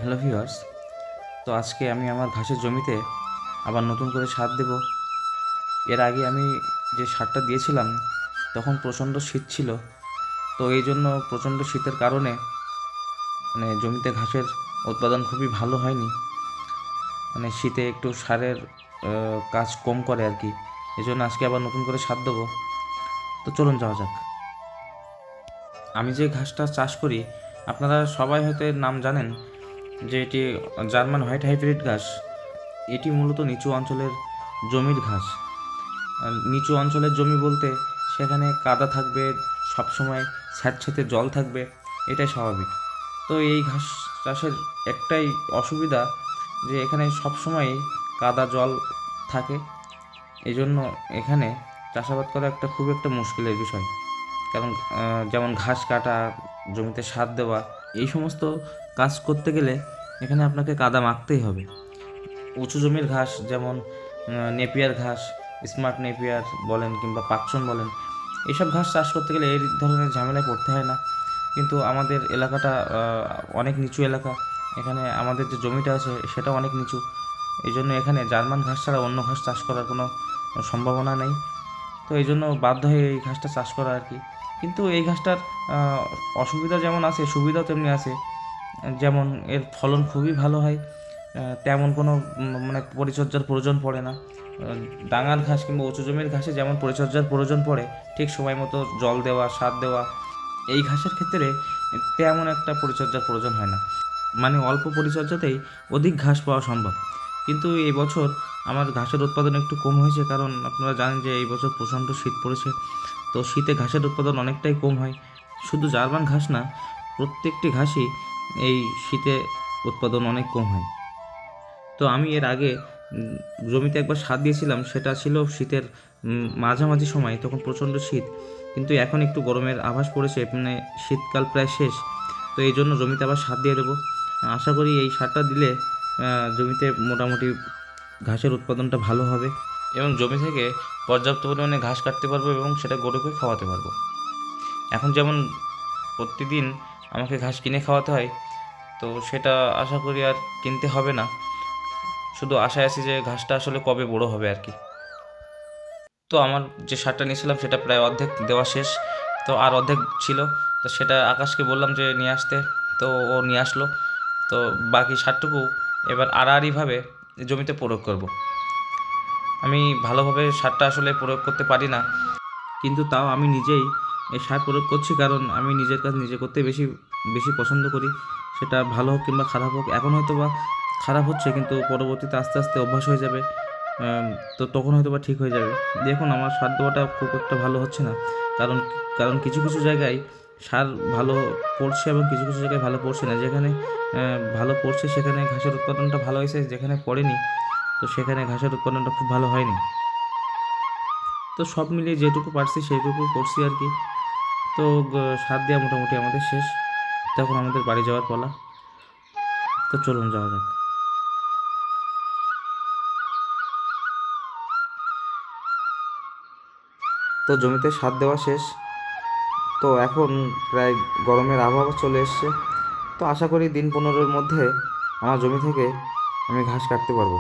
Hello viewers. তো আজকে আমি আমার ঘাসের জমিতে আবার নতুন করে সার দেব। এর আগে আমি যে সারটা দিয়েছিলাম তখন প্রচণ্ড শীত ছিল। তো এই জন্য প্রচণ্ড শীতের কারণে জমিতে ঘাসের উৎপাদন খুবই ভালো হয়নি। শীতে একটু সারের কাজ কম করে আর কি। এই জন্য আজকে আবার নতুন করে সার দেবো। তো চলুন যাওয়া যাক। আমি যে ঘাসটা চাষ করি আপনারা সবাই হয়তো এর নাম জানেন, যে এটি জার্মান হোয়াইট হাইব্রিড ঘাস। এটি মূলত নিচু অঞ্চলের জমির ঘাস। আর নিচু অঞ্চলের জমি বলতে সেখানে কাদা থাকবে, সবসময় স্যাঁতসেঁতে জল থাকবে, এটাই স্বাভাবিক। তো এই ঘাস চাষের একটাই অসুবিধা, যে এখানে সবসময় কাদা জল থাকে। এই জন্য এখানে চাষাবাদ করা খুব একটা মুশকিলের বিষয়। কারণ যেমন ঘাস কাটা, জমিতে সার দেওয়া, এই সমস্ত কাজ করতে গেলে এখানে আপনাকে কাদা মাখতেই হবে। উঁচু জমির ঘাস যেমন নেপিয়ার ঘাস, স্মার্ট নেপিয়ার বলেন কিংবা পাকসন বলেন, এইসব ঘাস চাষ করতে গেলে এই ধরনের ঝামেলায় পড়তে হয় না। কিন্তু আমাদের এলাকাটা অনেক নিচু এলাকা। এখানে আমাদের যে জমিটা আছে সেটাও অনেক নিচু। এই জন্য এখানে জার্মান ঘাস ছাড়া অন্য ঘাস চাষ করার কোনো সম্ভাবনা নেই। তো এই জন্য বাধ্য হয়ে এই ঘাসটা চাষ করা আর কি। কিন্তু এই ঘাসটার অসুবিধা যেমন আছে, সুবিধাও তেমনি আছে। যেমন এর ফলন খুবই ভালো হয়, তেমন কোনো পরিচর্যার প্রয়োজন পড়ে না। ডাঙার ঘাস কিংবা উঁচু জমির ঘাসে যেমন পরিচর্যার প্রয়োজন পড়ে, ঠিক সময় মতো জল দেওয়া, সার দেওয়া, এই ঘাসের ক্ষেত্রে তেমন একটা পরিচর্যার প্রয়োজন হয় না। অল্প পরিচর্যাতেই অধিক ঘাস পাওয়া সম্ভব। কিন্তু এই বছর আমার ঘাসের উৎপাদন একটু কম হয়েছে, কারণ আপনারা জানেন যে এই বছর প্রচণ্ড শীত পড়েছে। তো শীতে ঘাসের উৎপাদন অনেকটাই কম হয়। শুধু জার্মান ঘাস না, প্রত্যেকটি ঘাসই এই শীতে উৎপাদন অনেক কম হয়। তো আমি এর আগে জমিতে একবার সার দিয়েছিলাম, সেটা ছিল শীতের মাঝামাঝি সময়, তখন প্রচণ্ড শীত। কিন্তু এখন একটু গরমের আভাস পড়েছে, শীতকাল প্রায় শেষ। তো এই জন্য জমিতে আবার সার দিয়ে দেবো। আশা করি এই সারটা দিলে জমিতে মোটামুটি ঘাসের উৎপাদনটা ভালো হবে, এবং জমি থেকে পর্যাপ্ত পরিমাণে ঘাস কাটতে পারবো এবং সেটা গরুকে খাওয়াতে পারবো। এখন যেমন প্রতিদিন আমাকে ঘাস কিনে খাওয়াতে হয়, তো সেটা আশা করি আর কিনতে হবে না। শুধু আশায় আছি যে ঘাসটা আসলে কবে বড় হবে আর কি। তো আমার যে সারটা নিয়েছিলাম সেটা প্রায় অর্ধেক দেওয়া শেষ। তো আর অর্ধেক ছিল, তো সেটা আকাশকে বললাম যে নিয়ে আসতে। তো ও নিয়ে আসলো। তো বাকি সারটুকু এবার আড়াআড়িভাবে জমিতে প্রয়োগ করব। আমি ভালোভাবে সারটা আসলে প্রয়োগ করতে পারি না, কিন্তু তাও আমি নিজেই এই সার প্রয়োগ করছি, কারণ আমি নিজের কাজ নিজে করতে বেশি বেশি পছন্দ করি। সেটা ভালো হোক কিংবা খারাপ হোক, এখন হয়তো বা খারাপ হচ্ছে, কিন্তু পরবর্তীতে আস্তে আস্তে অভ্যাস হয়ে যাবে। তো তখন হয়তো বা ঠিক হয়ে যাবে। দেখুন, আমার সার দেওয়াটা খুব একটা ভালো হচ্ছে না, কারণ কারণ কিছু কিছু জায়গায় সার ভালো পড়ছে এবং কিছু কিছু জায়গায় ভালো পড়ছে না। যেখানে ভালো পড়ছে সেখানে ঘাসের উৎপাদনটা ভালো হয়েছে, যেখানে পড়েনি তো সেখানে ঘাসের উৎপাদনটা খুব ভালো হয়নি। তো সব মিলিয়ে যেটুকু পারছি সেইটুকু করছি আর কি। তো সার দেওয়া মোটামুটি আমাদের শেষ। তখন আমাদের বাড়ি যাওয়ার পালা। তো চলুন যাওয়া যাক। তো জমিতে সার দেওয়া শেষ। তো এখন প্রায় গরমের আবহাওয়া চলে এসছে। তো আশা করি দিন 15-এর মধ্যে আমার জমি থেকে আমি ঘাস কাটতে পারবো।